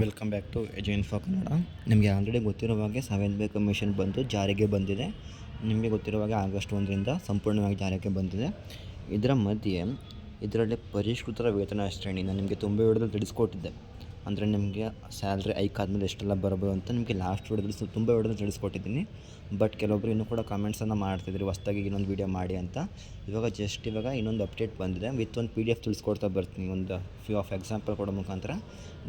Welcome back to Edu Info Kannada. ನಿಮಗೆ already ಗೊತ್ತಿರೋ ಹಾಗೆ 7 ಪೇ ಕಮಿಷನ್ ಬಂದು ಜಾರಿಗೆ ಬಂದಿದೆ. ನಿಮಗೆ ಗೊತ್ತಿರೋ ಹಾಗೆ ಆಗಸ್ಟ್ 1ರಿಂದ ಸಂಪೂರ್ಣವಾಗಿ ಜಾರಿಗೆ ಬಂದಿದೆ. ಇದರ ಮಧ್ಯೆ ಇದರಲ್ಲಿ ಪರಿಷ್ಕೃತ ವೇತನ ಶ್ರೇಣಿ ನಾನು ನಿಮಗೆ ತುಂಬ ವಿಡಿಯೋದಲ್ಲಿ ತಿಳಿಸ್ಕೊಟ್ಟಿದ್ದೆ. ಅಂದರೆ ನಿಮಗೆ ಸ್ಯಾಲ್ರಿ ಹೈಕ್ ಆದಮೇಲೆ ಎಷ್ಟೆಲ್ಲ ಬರ್ಬೋದು ಅಂತ ನಿಮಗೆ ಲಾಸ್ಟ್ ವಿಡಿಯೋದಲ್ಲಿ ತುಂಬ ವಿಡಿಯೋದಲ್ಲಿ ತಿಳಿಸ್ಕೊಟ್ಟಿದ್ದೀನಿ. ಬಟ್ ಕೆಲವೊಬ್ಬರು ಇನ್ನೂ ಕೂಡ ಕಮೆಂಟ್ಸನ್ನು ಮಾಡ್ತಿದ್ರು ಹೊಸ್ದಾಗಿ ಇನ್ನೊಂದು ವೀಡಿಯೋ ಮಾಡಿ ಅಂತ. ಇವಾಗ ಇನ್ನೊಂದು ಅಪ್ಡೇಟ್ ಬಂದಿದೆ. ವಿತ್ ಒಂದು PDF ತಿಳಿಸ್ಕೊಡ್ತಾ ಬರ್ತೀನಿ. ಒಂದು ಫ್ಯೂ ಆಫ್ ಎಕ್ಸಾಂಪಲ್ ಕೊಡೋ ಮುಖಾಂತರ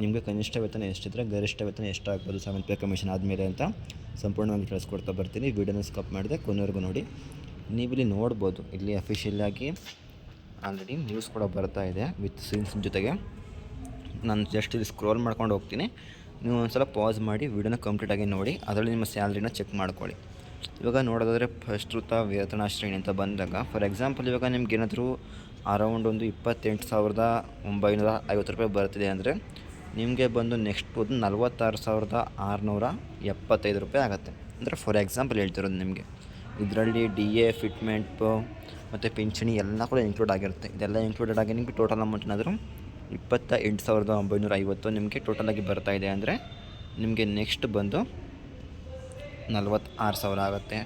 ನಿಮಗೆ ಕನಿಷ್ಠ ವೇತನ ಎಷ್ಟಿದ್ರೆ ಗರಿಷ್ಠ ವೇತನ ಎಷ್ಟಾಗ್ಬೋದು 7 ಪೇ ಕಮಿಷನ್ ಆದಮೇಲೆ ಅಂತ ಸಂಪೂರ್ಣವಾಗಿ ತಿಳಿಸ್ಕೊಡ್ತಾ ಬರ್ತೀನಿ. ವೀಡಿಯೋನ ಸ್ಕಿಪ್ ಮಾಡಿದೆ ಕೊನೆವರೆಗೂ ನೋಡಿ. ನೀವಿಲ್ಲಿ ನೋಡ್ಬೋದು, ಇಲ್ಲಿ ಅಫಿಷಿಯಲಾಗಿ ಆಲ್ರೆಡಿ ನ್ಯೂಸ್ ಕೂಡ ಬರ್ತಾ ಇದೆ ವಿತ್ ಸೀನ್ಸ್ ಜೊತೆಗೆ. ನಾನು ಜಸ್ಟ್ ಇಲ್ಲಿ ಸ್ಕ್ರೋಲ್ ಮಾಡ್ಕೊಂಡು ಹೋಗ್ತೀನಿ. ನೀವು ಒಂದು ಸಲ ಪಾಸ್ ಮಾಡಿ ವೀಡಿಯೋನ ಕಂಪ್ಲೀಟಾಗಿ ನೋಡಿ, ಅದರಲ್ಲಿ ನಿಮ್ಮ ಸ್ಯಾಲ್ರಿನ ಚೆಕ್ ಮಾಡ್ಕೊಳ್ಳಿ. ಇವಾಗ ನೋಡೋದಾದರೆ ಪರಿಷ್ಕೃತ ವೇತನ ಶ್ರೇಣಿ ಅಂತ ಬಂದಾಗ, ಫಾರ್ ಎಕ್ಸಾಂಪಲ್ ಇವಾಗ ನಿಮ್ಗೇನಾದರೂ ಅರೌಂಡ್ ಒಂದು 28,950 ರೂಪಾಯಿ ಬರ್ತಿದೆ ಅಂದರೆ ನಿಮಗೆ ಬಂದು ನೆಕ್ಸ್ಟ್ ಬಂದು 46,675 ರೂಪಾಯಿ ಆಗುತ್ತೆ. ಅಂದರೆ ಫಾರ್ ಎಕ್ಸಾಂಪಲ್ ಹೇಳ್ತಿರೋದು ನಿಮಗೆ. ಇದರಲ್ಲಿ DA, ಫಿಟ್ಮೆಂಟ್ ಮತ್ತು ಪಿಂಚಣಿ ಎಲ್ಲ ಕೂಡ ಇನ್ಕ್ಲೂಡ್ ಆಗಿರುತ್ತೆ. ಇದೆಲ್ಲ ಇನ್ಕ್ಲೂಡೆಡ್ ಆಗಿ ನಿಮಗೆ ಟೋಟಲ್ ಅಮೌಂಟ್ ಏನಾದರೂ 28,950 ನಿಮಗೆ ಟೋಟಲಾಗಿ ಬರ್ತಾಯಿದೆ ಅಂದರೆ ನಿಮಗೆ ನೆಕ್ಸ್ಟ್ ಬಂದು 46,000 ಆಗುತ್ತೆ.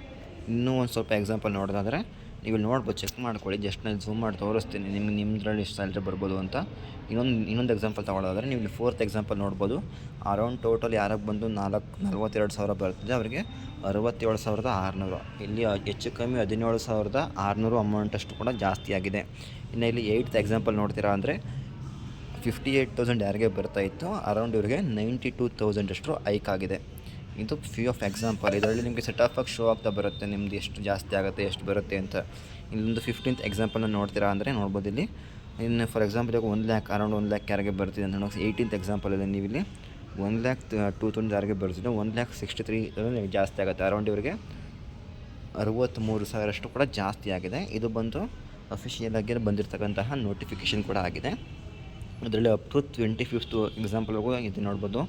ಇನ್ನೂ ಒಂದು ಸ್ವಲ್ಪ ಎಕ್ಸಾಂಪಲ್ ನೋಡೋದಾದರೆ ನೀವು ನೋಡ್ಬೋದು, ಚೆಕ್ ಮಾಡ್ಕೊಳ್ಳಿ. ಜಸ್ಟ್ ನಾನು ಝೂಮ್ ಮಾಡಿ ತೋರಿಸ್ತೀನಿ ನಿಮ್ಮದ್ರಲ್ಲಿ ಎಷ್ಟು ಸ್ಯಾಲ್ರಿ ಬರ್ಬೋದು ಅಂತ. ಇನ್ನೊಂದು ಎಕ್ಸಾಂಪಲ್ ತೊಗೊಳ್ಳೋದಾದರೆ ನೀವು ಇಲ್ಲಿ 4th ಎಕ್ಸಾಂಪಲ್ ನೋಡ್ಬೋದು. ಅರೌಂಡ್ ಟೋಟಲ್ ಯಾರಿಗೆ ಬಂದು 42,000 ಬರ್ತಿದೆ ಅವರಿಗೆ 67,600. ಇಲ್ಲಿ ಹೆಚ್ಚು ಕಮ್ಮಿ 17,600 ಅಮೌಂಟಷ್ಟು ಕೂಡ ಜಾಸ್ತಿ ಆಗಿದೆ. ಇನ್ನು ಇಲ್ಲಿ 8th ಎಕ್ಸಾಂಪಲ್ ನೋಡ್ತೀರಾ ಅಂದರೆ 58,000 ಯಾರಿಗೆ ಬರ್ತಾಯಿತ್ತು ಅರೌಂಡ್ ಇವರಿಗೆ 92,000 ಅಷ್ಟು ಹೈಕ್ ಆಗಿದೆ. ಇದು ಫ್ಯೂ ಆಫ್ ಎಕ್ಸಾಂಪಲ್. ಇದರಲ್ಲಿ ನಿಮಗೆ ಸೆಟ್ ಆಫ್ ಆಗಿ ಶೋ ಆಗ್ತಾ ಬರುತ್ತೆ ನಿಮ್ಮದು ಎಷ್ಟು ಜಾಸ್ತಿ ಆಗುತ್ತೆ, ಎಷ್ಟು ಬರುತ್ತೆ ಅಂತ. ಇಲ್ಲೊಂದು 15th ಎಕ್ಸಾಂಪಲ್ನ ನೋಡ್ತೀರಾ ಅಂದರೆ ನೋಡ್ಬೋದು. ಇಲ್ಲಿ ಇನ್ನು ಫಾರ್ ಎಕ್ಸಾಂಪಲ್ ಇವಾಗ 1 ಲ್ಯಾಕ್ ಅರೌಂಡ್ 1 ಲ್ಯಾಕ್ ಯಾರಿಗೆ ಬರ್ತಿದೆ ಅಂತ ನೋಡಿ. 18th ಎಕ್ಸಾಂಪಲಲ್ಲಿ ನೀವು ಇಲ್ಲಿ 1,02,000 ಯಾರಿಗೆ ಬರ್ತಿದೆ 1,63,000 ಜಾಸ್ತಿ ಆಗುತ್ತೆ. ಅರೌಂಡ್ ಇವರಿಗೆ 63,000 ಅಷ್ಟು ಕೂಡ ಜಾಸ್ತಿ ಆಗಿದೆ. ಇದು ಬಂದು ಅಫಿಷಿಯಲ್ ಆಗಿ ಬಂದಿರತಕ್ಕಂತಹ ನೋಟಿಫಿಕೇಷನ್ ಕೂಡ ಆಗಿದೆ. ಅದರಲ್ಲಿ ಅಪ್ ಟು 25th ಎಕ್ಸಾಂಪಲ್ಗೂ ಇದು ನೋಡ್ಬೋದು.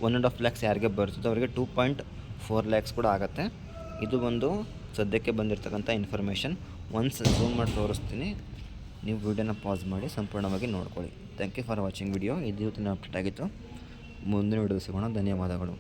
1.5 ಲ್ಯಾಕ್ಸ್ ಯಾರಿಗೆ ಬರ್ತಿದೆ ಅವರಿಗೆ 2.4 ಲ್ಯಾಕ್ಸ್ ಕೂಡ ಆಗುತ್ತೆ. ಇದು ಒಂದು ಸದ್ಯಕ್ಕೆ ಬಂದಿರತಕ್ಕಂಥ ಇನ್ಫಾರ್ಮೇಷನ್. ಒನ್ಸ್ ಝೂಮ್ ಮಾಡಿ ತೋರಿಸ್ತೀನಿ, ನೀವು ವೀಡಿಯೋನ ಪಾಸ್ ಮಾಡಿ ಸಂಪೂರ್ಣವಾಗಿ ನೋಡ್ಕೊಳ್ಳಿ. Thank you for watching video. ಇದು ಇವತ್ತಿನ ಅಪ್ಡೇಟ್ ಆಗಿತ್ತು. ಮುಂದಿನ ವಿಡಿಯೋ ಸಿಗೋಣ. ಧನ್ಯವಾದಗಳು.